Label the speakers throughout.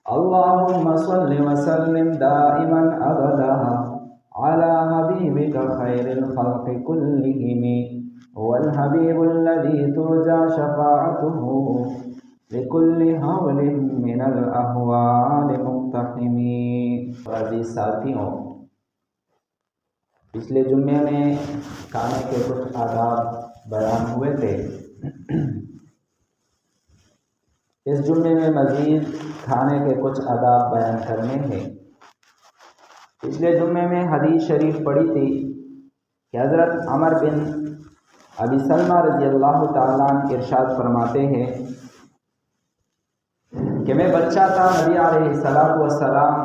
Speaker 1: اللهم صل وسلم دائما أبدا على حبيبك خير الخلق كلهم، هو الحبيب الذي ترجى شفاعته لكل حول من الأهوال مقتحم۔ عزیز ساتھیوں، پچھلے جمعے میں کھانے کے کچھ آداب بیان ہوئے تھے۔ اس جمعے میں مزید کھانے کے کچھ آداب بیان کرنے ہیں۔ پچھلے جمعے میں حدیث شریف پڑھی تھی کہ حضرت عمر بن ابی سلمہ رضی اللہ تعالیٰ عنہ ارشاد فرماتے ہیں کہ میں بچہ تھا، نبی علیہ السلام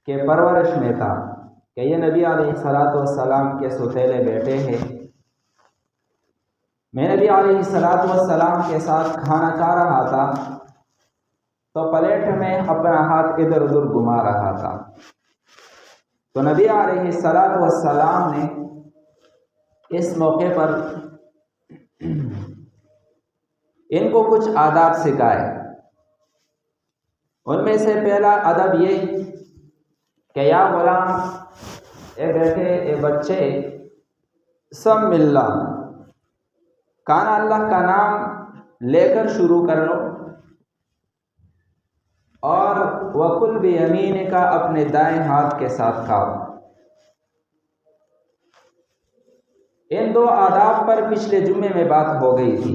Speaker 1: کے پرورش میں تھا کہ یہ نبی علیہ السلام کے سوتیلے بیٹے ہیں۔ میں نبی علیہ السلام کے ساتھ کھانا کھا رہا تھا تو پلیٹ میں اپنا ہاتھ ادھر ادھر گھما رہا تھا، تو نبی علیہ السلام نے اس موقع پر ان کو کچھ آداب سکھائے۔ ان میں سے پہلا ادب یہ کہ یا غلام، اے بیٹے، اے بچے، سم اللہ، کانا اللہ کا نام لے کر شروع کر لو، اور وَكُلْ بِيَمِينِكَ، اپنے دائیں ہاتھ کے ساتھ کھاؤ۔ ان دو آداب پر پچھلے جمعے میں بات ہو گئی تھی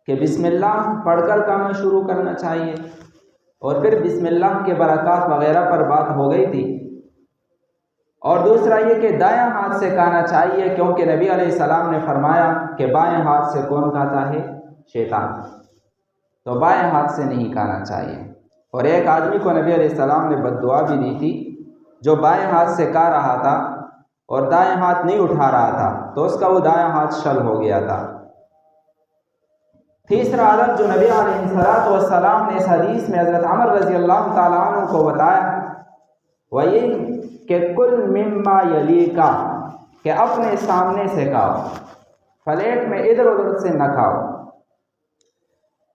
Speaker 1: کہ بسم اللہ پڑھ کر کھانا شروع کرنا چاہیے، اور پھر بسم اللہ کے برکات وغیرہ پر بات ہو گئی تھی، اور دوسرا یہ کہ دائیں ہاتھ سے کھانا چاہیے، کیونکہ نبی علیہ السلام نے فرمایا کہ بائیں ہاتھ سے کون کھاتا ہے؟ شیطان، تو بائیں ہاتھ سے نہیں کھانا چاہیے۔ اور ایک آدمی کو نبی علیہ السلام نے بد دعا بھی دی تھی، جو بائیں ہاتھ سے کھا رہا تھا اور دائیں ہاتھ نہیں اٹھا رہا تھا، تو اس کا وہ دائیں ہاتھ شل ہو گیا تھا۔ تیسرا عادت جو نبی علیہ السلام نے اس حدیث میں حضرت عمر رضی اللہ تعالیٰ عنہ کو بتایا وہ یہ کہ کل مما یلیکا، کہ اپنے سامنے سے کھاؤ، پلیٹ میں ادھر ادھر سے نہ کھاؤ۔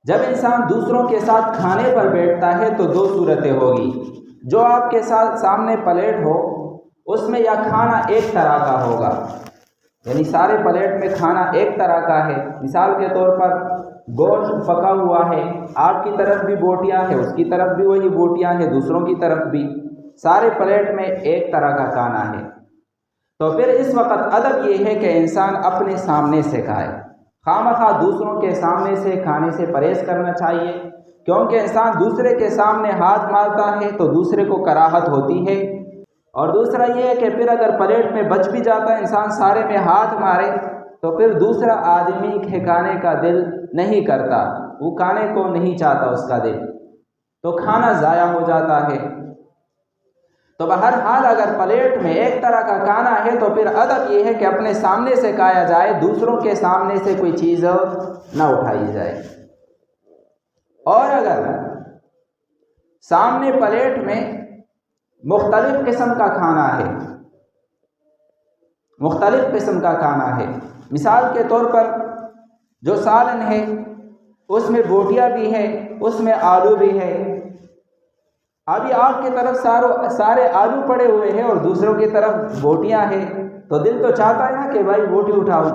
Speaker 1: جب انسان دوسروں کے ساتھ کھانے پر بیٹھتا ہے تو دو صورتیں ہوگی، جو آپ کے ساتھ سامنے پلیٹ ہو اس میں یا کھانا ایک طرح کا ہوگا، یعنی سارے پلیٹ میں کھانا ایک طرح کا ہے، مثال کے طور پر گوشت پکا ہوا ہے، آپ کی طرف بھی بوٹیاں ہیں، اس کی طرف بھی وہی بوٹیاں ہیں، دوسروں کی طرف بھی، سارے پلیٹ میں ایک طرح کا کھانا ہے، تو پھر اس وقت ادب یہ ہے کہ انسان اپنے سامنے سے کھائے۔ خواہ دوسروں کے سامنے سے کھانے سے پرہیز کرنا چاہیے، کیونکہ انسان دوسرے کے سامنے ہاتھ مارتا ہے تو دوسرے کو کراہت ہوتی ہے، اور دوسرا یہ ہے کہ پھر اگر پلیٹ میں بچ بھی جاتا ہے، انسان سارے میں ہاتھ مارے تو پھر دوسرا آدمی کے کھانے کا دل نہیں کرتا، وہ کھانے کو نہیں چاہتا اس کا دل، تو کھانا ضائع ہو جاتا ہے۔ تو بہرحال اگر پلیٹ میں ایک طرح کا کھانا ہے تو پھر ادب یہ ہے کہ اپنے سامنے سے کھایا جائے، دوسروں کے سامنے سے کوئی چیز نہ اٹھائی جائے۔ اور اگر سامنے پلیٹ میں مختلف قسم کا کھانا ہے، مختلف قسم کا کھانا ہے، مثال کے طور پر جو سالن ہے اس میں بوٹیاں بھی ہے، اس میں آلو بھی ہے، ابھی آپ کی طرف سارے آلو پڑے ہوئے ہیں اور دوسروں کی طرف بوٹیاں ہیں، تو دل تو چاہتا ہے نا کہ بھائی بوٹی اٹھاؤ،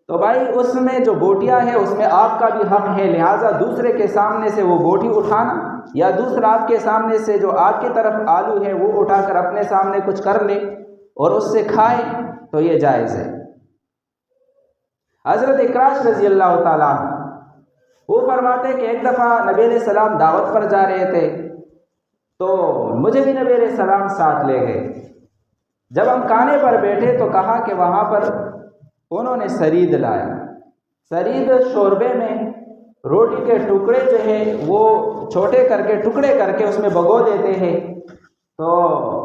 Speaker 1: تو بھائی اس میں جو بوٹیاں ہیں اس میں آپ کا بھی حق ہے، لہٰذا دوسرے کے سامنے سے وہ بوٹی اٹھانا، یا دوسرا آپ کے سامنے سے جو آپ کی طرف آلو ہے وہ اٹھا کر اپنے سامنے کچھ کر لے اور اس سے کھائے، تو یہ جائز ہے۔ حضرت اکراش رضی اللہ تعالیٰ وہ فرماتے کہ ایک دفعہ نبی علیہ السلام دعوت پر جا رہے تھے، تو مجھے بھی نبی علیہ السلام ساتھ لے گئے۔ جب ہم کھانے پر بیٹھے تو کہا کہ وہاں پر انہوں نے سرید لایا، سرید شوربے میں روٹی کے ٹکڑے جو ہیں وہ چھوٹے کر کے ٹکڑے کر کے اس میں بھگو دیتے ہیں، تو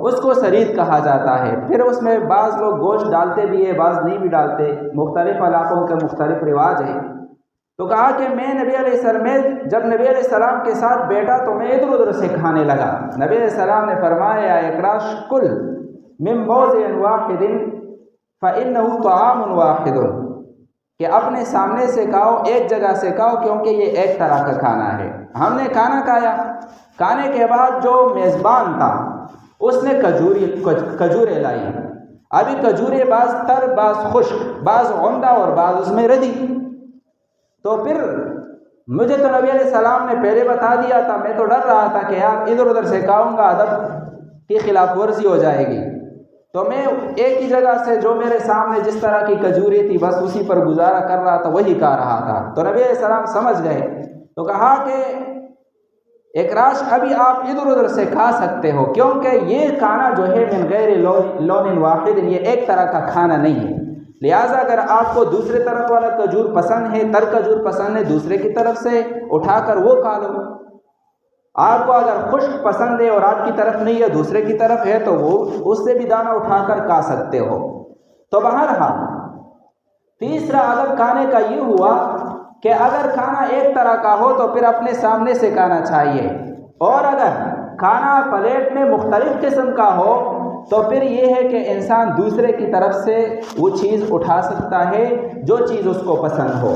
Speaker 1: اس کو سرید کہا جاتا ہے۔ پھر اس میں بعض لوگ گوشت ڈالتے بھی ہے، بعض نہیں بھی ڈالتے، مختلف علاقوں کے مختلف رواج ہیں۔ تو کہا کہ میں جب نبی علیہ السلام کے ساتھ بیٹھا تو میں ادھر ادھر سے کھانے لگا۔ نبی علیہ السلام نے فرمایا اکراش کل من موضع واحد فإنه طعام واحد، کہ اپنے سامنے سے کھاؤ، ایک جگہ سے کھاؤ، کیونکہ یہ ایک طرح کا کھانا ہے۔ ہم نے کھانا کھایا، کھانے کے بعد جو میزبان تھا اس نے کھجوریں لائی۔ ابھی کھجوریں بعض تر، بعض خشک، بعض عمدہ اور بعض اس میں ردی۔ تو پھر مجھے تو نبی علیہ السلام نے پہلے بتا دیا تھا، میں تو ڈر رہا تھا کہ یار ادھر ادھر سے کھاؤں گا ادب کی خلاف ورزی ہو جائے گی، تو میں ایک ہی جگہ سے جو میرے سامنے جس طرح کی کھجوریں تھی بس اسی پر گزارا کر رہا تھا، وہی کھا رہا تھا۔ تو نبی علیہ السلام سمجھ گئے تو کہا کہ اکراش ابھی آپ ادھر ادھر سے کھا سکتے ہو، کیونکہ یہ کھانا جو ہے من غیر لون واحد، یہ ایک طرح کا کھانا نہیں ہے۔ لہٰذا اگر آپ کو دوسرے طرف والا کھجور پسند ہے، تر کھجور پسند ہے، دوسرے کی طرف سے اٹھا کر وہ کھا لو۔ آپ کو اگر خشک پسند ہے اور آپ کی طرف نہیں ہے دوسرے کی طرف ہے تو وہ اس سے بھی دانہ اٹھا کر کھا سکتے ہو۔ تو بہرحال تیسرا ادب کھانے کا یہ ہوا کہ اگر کھانا ایک طرح کا ہو تو پھر اپنے سامنے سے کھانا چاہیے، اور اگر کھانا پلیٹ میں مختلف قسم کا ہو تو پھر یہ ہے کہ انسان دوسرے کی طرف سے وہ چیز اٹھا سکتا ہے جو چیز اس کو پسند ہو۔